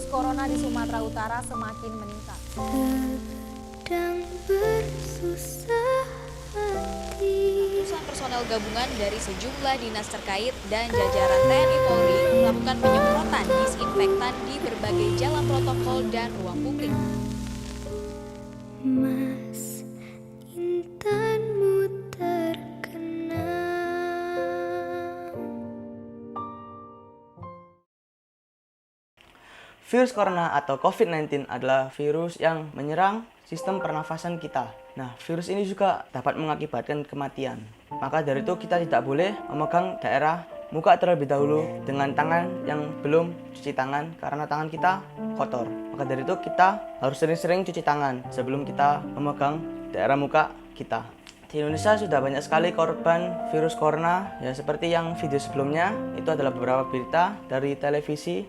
virus corona di Sumatera Utara semakin meningkat. Sedang bersusah hati. Ratusan personel gabungan dari sejumlah dinas terkait dan jajaran TNI Polri melakukan penyemprotan disinfektan di berbagai jalan protokol dan ruang publik. Mas, intanmu terkenal. Virus corona atau COVID-19 adalah virus yang menyerang sistem pernafasan kita. Nah, virus ini juga dapat mengakibatkan kematian. Maka dari itu kita tidak boleh memegang daerah muka terlebih dahulu dengan tangan yang belum cuci tangan karena tangan kita kotor. Maka dari itu kita harus sering-sering cuci tangan sebelum kita memegang daerah muka kita. Di Indonesia sudah banyak sekali korban virus corona, ya seperti yang video sebelumnya itu adalah beberapa berita dari televisi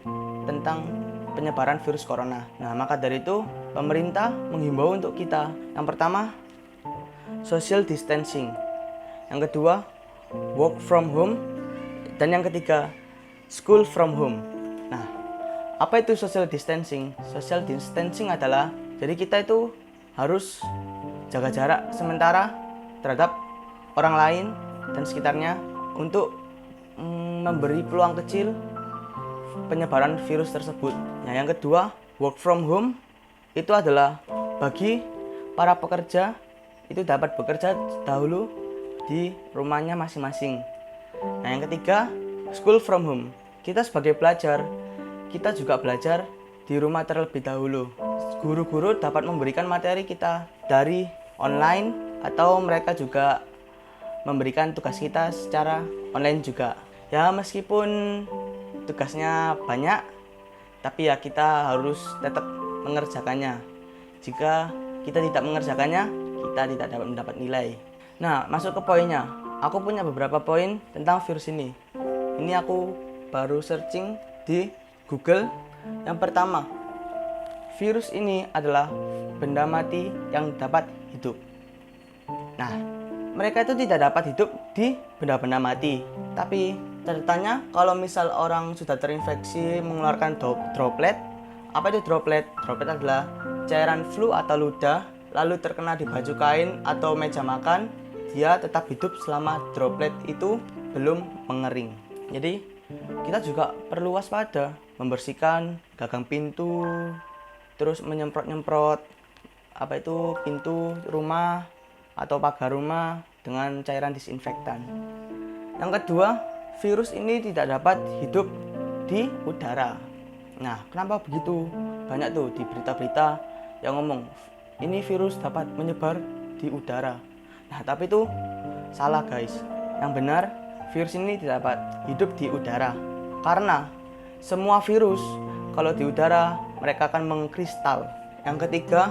tentang penyebaran virus corona. Nah, maka dari itu pemerintah menghimbau untuk kita. Yang pertama, social distancing. Yang kedua, work from home. Dan yang ketiga, school from home. Nah, apa itu social distancing? Social distancing adalah jadi kita itu harus jaga jarak sementara terhadap orang lain dan sekitarnya untuk memberi peluang kecil penyebaran virus tersebut. Nah, yang kedua, work from home itu adalah bagi para pekerja itu dapat bekerja dahulu di rumahnya masing-masing. Nah, yang ketiga, school from home. Kita sebagai pelajar, kita juga belajar di rumah terlebih dahulu. Guru-guru dapat memberikan materi kita dari online atau mereka juga memberikan tugas kita secara online juga. Ya, meskipun tugasnya banyak, tapi ya kita harus tetap mengerjakannya. Jika kita tidak mengerjakannya, kita tidak dapat mendapat nilai. Nah, masuk ke poinnya. Aku punya beberapa poin tentang virus ini. Ini aku baru searching di Google. Yang pertama, virus ini adalah benda mati yang dapat hidup. Nah, mereka itu tidak dapat hidup di benda-benda mati. Tapi catatannya kalau misal orang sudah terinfeksi mengeluarkan droplet. Apa itu droplet? Droplet adalah cairan flu atau ludah lalu terkena di baju kain atau meja makan. Dia tetap hidup selama droplet itu belum mengering. Jadi kita juga perlu waspada, membersihkan gagang pintu, terus menyemprot-nyemprot pintu rumah atau pagar rumah dengan cairan disinfektan. Yang kedua, virus ini tidak dapat hidup di udara. Nah, kenapa begitu? Banyak tuh di berita-berita yang ngomong ini virus dapat menyebar di udara. Nah, tapi itu salah guys. Yang benar, virus ini tidak dapat hidup di udara. Karena semua virus kalau di udara mereka akan mengkristal. Yang ketiga,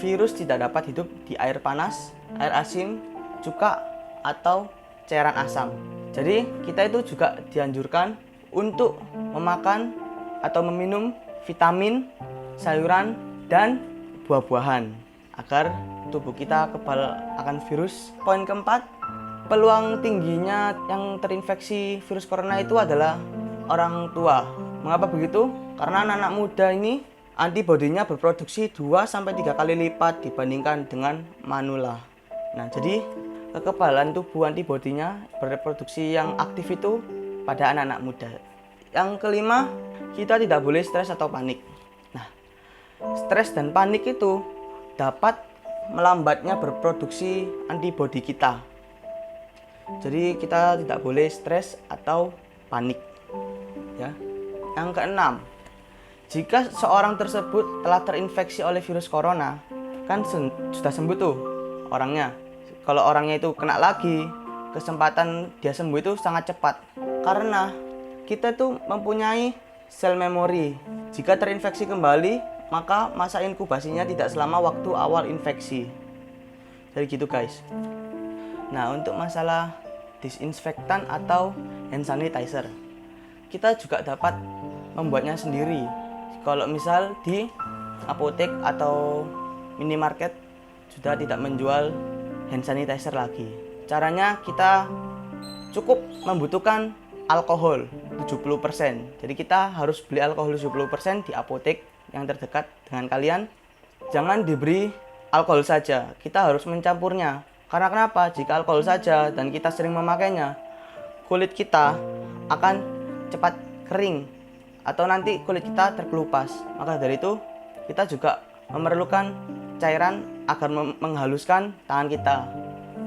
virus tidak dapat hidup di air panas, air asin, cuka, atau cairan asam. Jadi kita itu juga dianjurkan untuk memakan atau meminum vitamin, sayuran, dan buah-buahan agar tubuh kita kebal akan virus. Poin keempat, peluang tingginya yang terinfeksi virus corona itu adalah orang tua. Mengapa begitu? Karena anak-anak muda ini antibodinya berproduksi 2-3 kali lipat dibandingkan dengan manula. Nah, jadi kekebalan tubuh antibodinya berreproduksi yang aktif itu pada anak-anak muda. Yang kelima, kita tidak boleh stres atau panik. Nah, stres dan panik itu dapat melambatnya berproduksi antibodi kita. Jadi kita tidak boleh stres atau panik. Ya. Yang keenam, jika seorang tersebut telah terinfeksi oleh virus corona, kan sudah sembuh tuh orangnya. Kalau orangnya itu kena lagi, kesempatan dia sembuh itu sangat cepat. Karena kita tuh mempunyai sel memori. Jika terinfeksi kembali, maka masa inkubasinya tidak selama waktu awal infeksi. Jadi gitu guys. Nah, untuk masalah disinfektan atau hand sanitizer, kita juga dapat membuatnya sendiri. Kalau misal di apotek atau minimarket sudah tidak menjual hand sanitizer lagi. Caranya kita cukup membutuhkan alkohol 70%. Jadi kita harus beli alkohol 70% di apotek yang terdekat dengan kalian. Jangan diberi alkohol saja, kita harus mencampurnya. Karena kenapa? Jika alkohol saja dan kita sering memakainya, kulit kita akan cepat kering atau nanti kulit kita terkelupas. Maka dari itu kita juga memerlukan cairan agar menghaluskan tangan kita.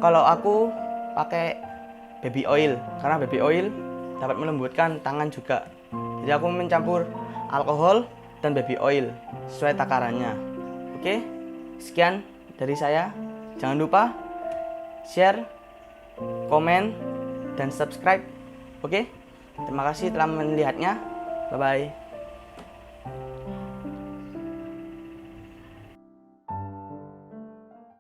Kalau aku pakai baby oil, karena baby oil dapat melembutkan tangan juga. Jadi aku mencampur alkohol dan baby oil sesuai takarannya. Oke, sekian dari saya. Jangan lupa share, komen, dan subscribe. Oke, terima kasih telah melihatnya. Bye bye.